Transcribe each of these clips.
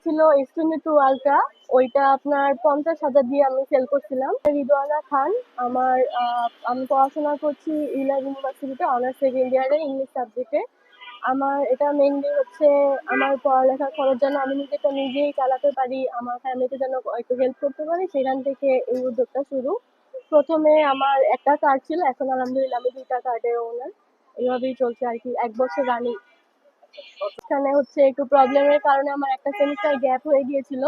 ছিল S22 ultra. ওইটা আপনার 50,000 দিয়ে আমি সেল করছিলাম। রিদওয়ানা খান। আমি পড়াশোনা করছি ইউনাইটেড ইউনিভার্সিটিতে অনার্স সেকেন্ড ইয়ারে ইংলিশ সাবজেক্টে। আমার এটা মেইনলি হচ্ছে আমার পড়ালেখার খরচ যেন আমি নিজেটা নিজেই চালাতে পারি, আমার ফ্যামিলিকে যেন একটু হেল্প করতে পারি, সেখান থেকে এই উদ্যোগটা শুরু। প্রথমে আমার একটা কার্ড ছিল, এখন আলহামদুলিল্লাহ আমি 2টা কার্ডের ওনার। এভাবেই চলছে আর কি, 1 বছর রানিং। এখানে হচ্ছে একটু প্রবলেমের কারণে আমার একটা সেমিস্টার গ্যাপ হয়ে গিয়েছিল।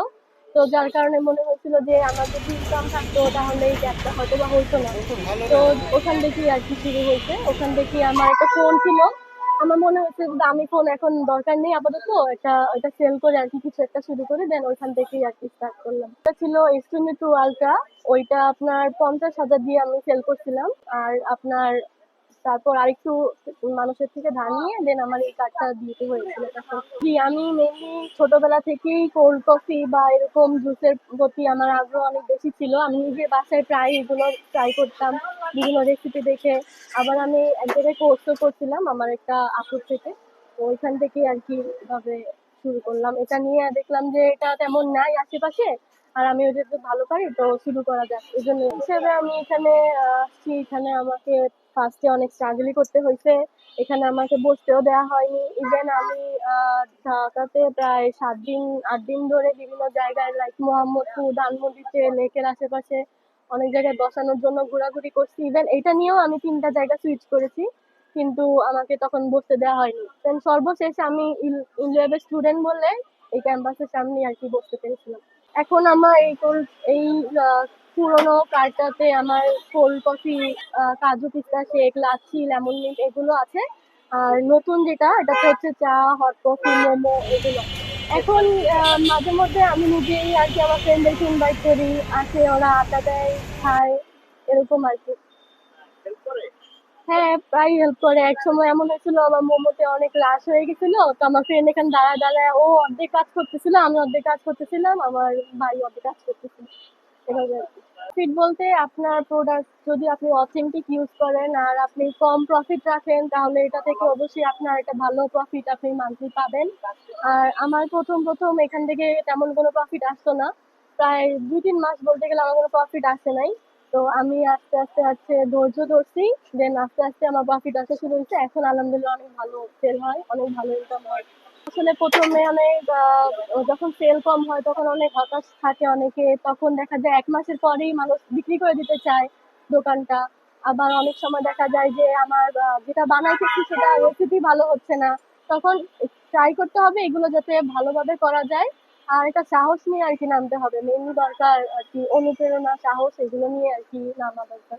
তো যার কারণে মনে হচ্ছিল যে আমার যদি ইনকাম থাকতো তাহলে এই গ্যাপটা হয়তো বা হইতো না। তো ওখান থেকেই আর কি শুরু হয়েছে। ওখান থেকেই আমার একটা ফোন ছিল। আমার মনে হচ্ছে যে দামি ফোন এখন দরকার নেই আপাতত, এটা সেল করে আর কি কিছু একটা শুরু করে দেন, ওইখান থেকেই আর কি স্টার্ট করলাম। এটা ছিল S22 আলট্রা। ওইটা আপনার 50,000 দিয়ে আমি সেল করছিলাম। আর আপনার তারপর আরেকটু মানুষের থেকে ধার নিয়ে দেন আমার এই কার্ডটা দিতে হয়েছিল তখন। জি, আমি মেইনলি ছোটবেলা থেকেই কোল্ড কফি বা এরকম জুসের প্রতি আমার আগ্রহ অনেক বেশি ছিল। আমি নিজে বাসায় প্রায় এগুলো ট্রাই করতাম বিভিন্ন রেসিপি দেখে। আবার আমি এক জায়গায় কোর্সও করছিলাম আমার একটা আপুর থেকে। তো ওইখান থেকেই আর কি এভাবে শুরু করলাম। এটা নিয়ে দেখলাম যে এটা তেমন নাই আশেপাশে। আর আমি ওই যেহেতু ভালো পারি তো শুরু করা যাক। এজন্য হিসেবে আমি এখানে আসছি। এখানে আমাকে ফার্স্টে অনেক স্ট্রাগলই করতে হয়েছে। এখানে আমাকে বসতেও দেওয়া হয়নি। ইভেন আমি ঢাকাতে প্রায় 7 দিন 8 দিন ধরে বিভিন্ন জায়গায় লাইক মোহাম্মদপুর, ধানমন্ডিতে, লেকের আশেপাশে অনেক জায়গায় বসানোর জন্য ঘোরাঘুরি করছি। ইভেন এটা নিয়েও আমি 3টা জায়গা সুইচ করেছি, কিন্তু আমাকে তখন বসতে দেওয়া হয়নি। দেন সর্বশেষ আমি ইনলেভের স্টুডেন্ট বলে এই ক্যাম্পাসের সামনে আর কি বসতে পেরেছিলাম। এখন আমার এই পুরোনো কার্ডটাতে আমার কোল্ড কফি, কাজু পিস্তা শেক, লাচ্ছি, লেমন মিন্ট এগুলো আছে। আর নতুন যেটা এটাতে হচ্ছে চা, হট কফি, মোমো এগুলো। এখন মাঝে মধ্যে আমি নিজেই আর কি আমার ফ্রেন্ডদেরকে ইনভাইট করি, আসে ওরা আড্ডা দেয়, খায়, এরকম আর কি। হ্যাঁ, প্রায় হেল্প করে। একসময় এমন হয়েছিল আমার মোমোতে অনেক রাশ হয়ে গেছিল। তো আমার ফ্রেন্ড এখানে দাঁড়ায় ও অর্ধেক কাজ করতেছিল, আমি অর্ধেক কাজ করতেছিলাম, আমার ভাই অর্ধেক কাজ করতেছিল। এভাবে আর কি। প্রফিট বলতে আপনার প্রোডাক্ট যদি আপনি অথেন্টিক ইউজ করেন আর আপনি কম প্রফিট রাখেন তাহলে এটা থেকে অবশ্যই আপনার একটা ভালো প্রফিট আপনি মান্থলি পাবেন। আর আমার প্রথম এখান থেকে তেমন কোনো প্রফিট আসতো না। প্রায় 2-3 মাস বলতে গেলে আমার কোনো প্রফিট আসে নাই। তো আমি আস্তে আস্তে হচ্ছে ধৈর্য ধরছি। দেন আস্তে আস্তে আমার প্রফিট আসা শুরু হয়েছে। এখন আলহামদুলিল্লাহ অনেক ভালো সেল হয়, অনেক ভালো ইনকাম হয়। আসলে প্রথমে অনেক যখন সেল কম হয় তখন অনেক হতাশ থাকে অনেকে। তখন দেখা যায় 1 মাসের পরেই মানুষ বিক্রি করে দিতে চায় দোকানটা। আবার অনেক সময় দেখা যায় যে আমার যেটা বানাইতেছি সেটা রেসিপি ভালো হচ্ছে না। তখন ট্রাই করতে হবে এগুলো যাতে ভালোভাবে করা যায়। আর একটা সাহস নিয়ে আর কি নামতে হবে। মেইনলি দরকার আর কি অনুপ্রেরণা, সাহস এগুলো নিয়ে আর কি নামা দরকার।